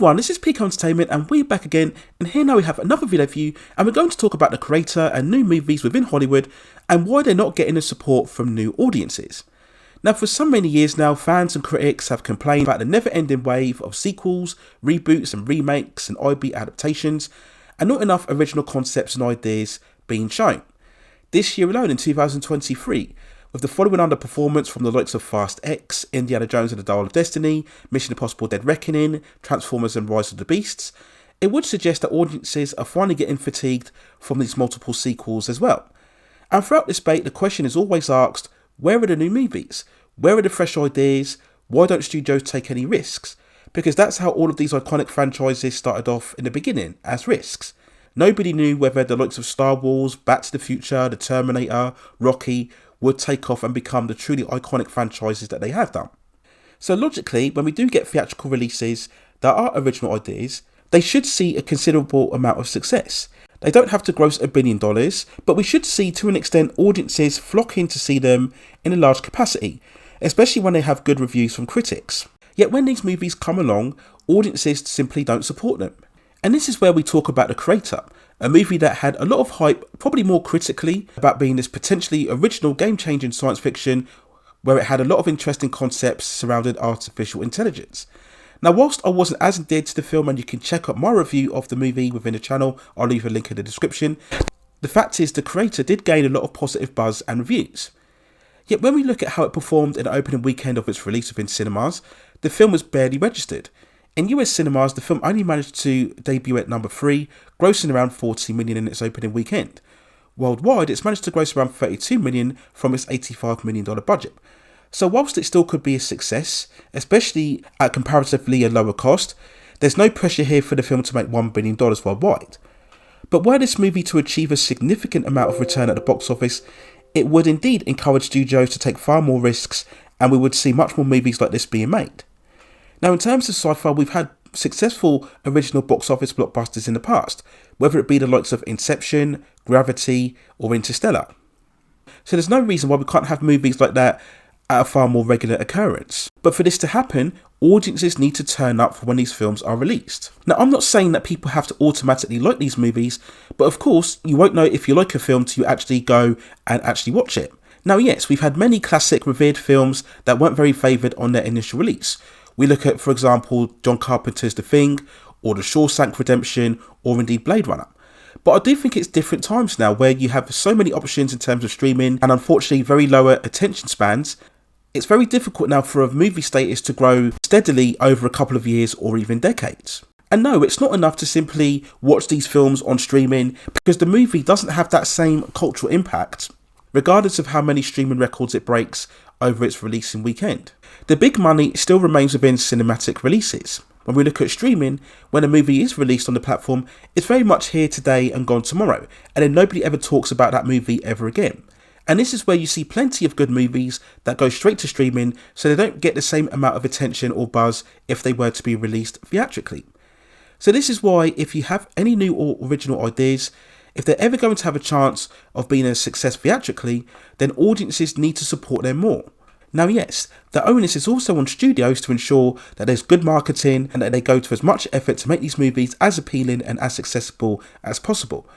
everyone, this is Pico Entertainment and we're back again, and here now we have another video for you, and we're going to talk about the creator and new movies within Hollywood and why they're not getting the support from new audiences. Now, for so many years now, fans and critics have complained about the never-ending wave of sequels, reboots and remakes and IP adaptations, and not enough original concepts and ideas being shown. This year alone, in 2023, with the following underperformance from the likes of Fast X, Indiana Jones and the Dial of Destiny, Mission Impossible Dead Reckoning, Transformers and Rise of the Beasts, it would suggest that audiences are finally getting fatigued from these multiple sequels as well. And throughout this debate, the question is always asked, where are the new movies? Where are the fresh ideas? Why don't studios take any risks? Because that's how all of these iconic franchises started off in the beginning, as risks. Nobody knew whether the likes of Star Wars, Back to the Future, The Terminator, Rocky would take off and become the truly iconic franchises that they have done. So logically, when we do get theatrical releases that are original ideas, they should see a considerable amount of success. They don't have to gross $1 billion, but we should see to an extent audiences flock in to see them in a large capacity, especially when they have good reviews from critics. Yet when these movies come along, audiences simply don't support them. And this is where we talk about The Creator, a movie that had a lot of hype, probably more critically, about being this potentially original game-changing science fiction where it had a lot of interesting concepts surrounding artificial intelligence. Now, whilst I wasn't as endeared to the film, and you can check out my review of the movie within the channel, I'll leave a link in the description, the fact is The Creator did gain a lot of positive buzz and reviews. Yet when we look at how it performed in the opening weekend of its release within cinemas, the film was barely registered. In US cinemas, the film only managed to debut at number 3, grossing around 40 million in its opening weekend. Worldwide, it's managed to gross around 32 million from its $85 million budget. So whilst it still could be a success, especially at comparatively a lower cost, there's no pressure here for the film to make $1 billion worldwide. But were this movie to achieve a significant amount of return at the box office, it would indeed encourage studios to take far more risks, and we would see much more movies like this being made. Now, in terms of sci-fi, we've had successful original box office blockbusters in the past, whether it be the likes of Inception, Gravity, or Interstellar. So there's no reason why we can't have movies like that at a far more regular occurrence. But for this to happen, audiences need to turn up for when these films are released. Now, I'm not saying that people have to automatically like these movies, but of course, you won't know if you like a film till you actually go and actually watch it. Now, yes, we've had many classic revered films that weren't very favoured on their initial release. We look at, for example, John Carpenter's The Thing, or The Shawshank Redemption, or indeed Blade Runner. But I do think it's different times now where you have so many options in terms of streaming and unfortunately very lower attention spans. It's very difficult now for a movie status to grow steadily over a couple of years or even decades. And no, it's not enough to simply watch these films on streaming because the movie doesn't have that same cultural impact, regardless of how many streaming records it breaks over its releasing weekend. The big money still remains within cinematic releases. When we look at streaming, when a movie is released on the platform, it's very much here today and gone tomorrow, and then nobody ever talks about that movie ever again. And this is where you see plenty of good movies that go straight to streaming, so they don't get the same amount of attention or buzz if they were to be released theatrically. So this is why if you have any new or original ideas, if they're ever going to have a chance of being a success theatrically, then audiences need to support them more. Now yes, the onus is also on studios to ensure that there's good marketing and that they go to as much effort to make these movies as appealing and as accessible as possible.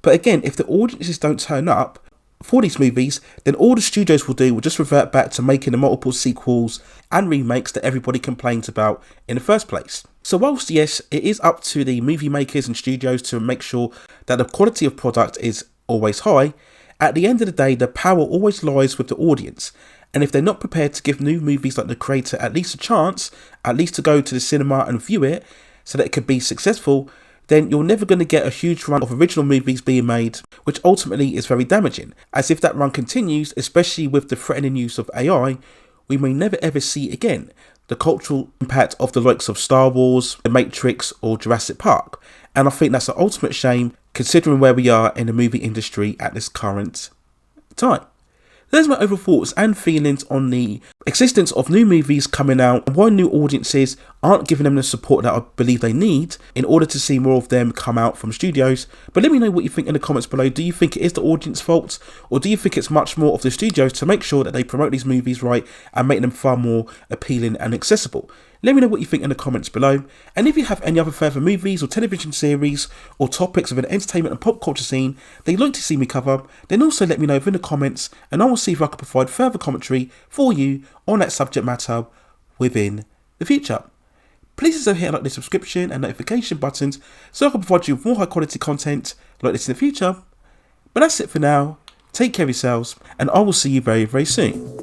But again, if the audiences don't turn up for these movies, then all the studios will do will just revert back to making the multiple sequels and remakes that everybody complains about in the first place. So whilst yes, it is up to the movie makers and studios to make sure that the quality of product is always high, at the end of the day, the power always lies with the audience. And if they're not prepared to give new movies like The Creator at least a chance, at least to go to the cinema and view it so that it could be successful, then you're never going to get a huge run of original movies being made, which ultimately is very damaging, as if that run continues, especially with the threatening use of AI, we may never ever see again the cultural impact of the likes of Star Wars, The Matrix or Jurassic Park. And I think that's an ultimate shame considering where we are in the movie industry at this current time. There's my overall thoughts and feelings on the existence of new movies coming out and why new audiences aren't giving them the support that I believe they need in order to see more of them come out from studios. But let me know what you think in the comments below. Do you think it is the audience fault, or do you think it's much more of the studios to make sure that they promote these movies right and make them far more appealing and accessible? Let me know what you think in the comments below, and if you have any other further movies or television series or topics of an entertainment and pop culture scene that you'd like to see me cover, then also let me know in the comments, and I will see if I can provide further commentary for you on that subject matter within the future. Please also hit like the subscription and notification buttons so I can provide you with more high quality content like this in the future. But that's it for now. Take care of yourselves, and I will see you very, very soon.